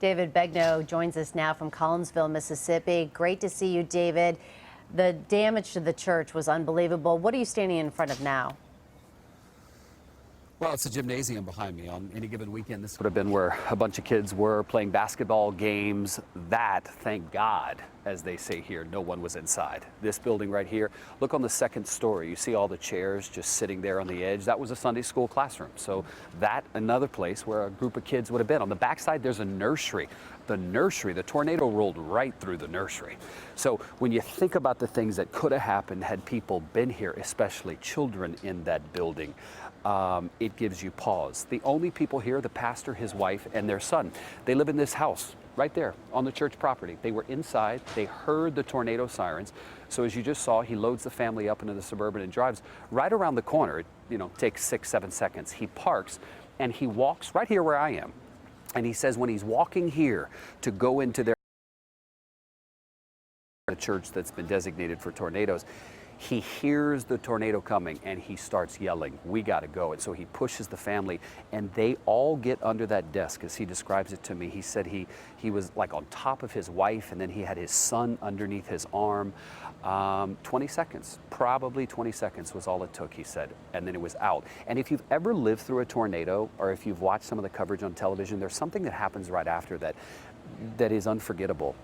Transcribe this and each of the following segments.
David Begnaud joins us now from Collinsville, Mississippi. Great to see you, David. The damage to the church was unbelievable. What are you standing in front of now? Well, it's a gymnasium behind me. On any given weekend, this would have been where a bunch of kids were playing basketball games. That, thank God, as they say here, no one was inside. This building right here, look on the second story. You see all the chairs just sitting there on the edge. That was a Sunday school classroom. So that, another place where a group of kids would have been. On the backside, there's a nursery. The tornado rolled right through the nursery. So when you think about the things that could have happened had people been here, especially children in that building, it gives you pause. The only people here, the pastor, his wife, and their son, they live in this house right there on the church property. They were inside. They heard the tornado sirens. So as you just saw, he loads the family up into the Suburban and drives right around the corner. It, takes 6-7 seconds. He parks and he walks right here where I am. And he says when he's walking here to go into the church that's been designated for tornadoes, he hears the tornado coming and he starts yelling, "We got to go." And so he pushes the family and they all get under that desk. As he describes it to me, he said he was like on top of his wife and then he had his son underneath his arm. 20 seconds, probably 20 seconds was all it took, he said, and then it was out. And if you've ever lived through a tornado or if you've watched some of the coverage on television, there's something that happens right after that is unforgettable.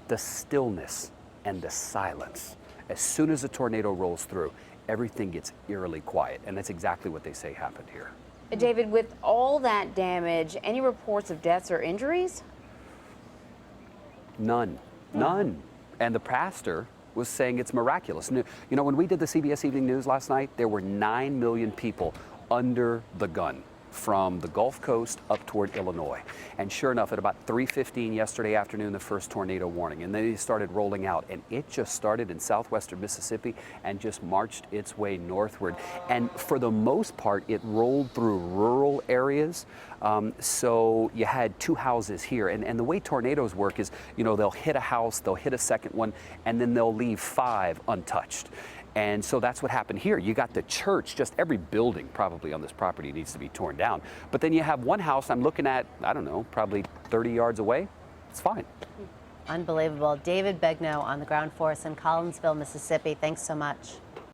The stillness and the silence. As soon as a tornado rolls through, everything gets eerily quiet, and that's exactly what they say happened here. David, with all that damage, any reports of deaths or injuries? None. And the pastor was saying it's miraculous. When we did the CBS Evening News last night, there were 9 million people under the gun from the Gulf Coast up toward Illinois. And sure enough, at about 3:15 yesterday afternoon, the first tornado warning. And then it started rolling out. And it just started in southwestern Mississippi and just marched its way northward. And for the most part, it rolled through rural areas. So you had 2 houses here. And the way tornadoes work is, they'll hit a house, they'll hit a second one, and then they'll leave 5 untouched. And so that's what happened here. You got the church, just every building probably on this property needs to be torn down. But then you have one house I'm looking at, I don't know, probably 30 yards away. It's fine. Unbelievable. David Begnaud on the ground for us in Collinsville, Mississippi. Thanks so much.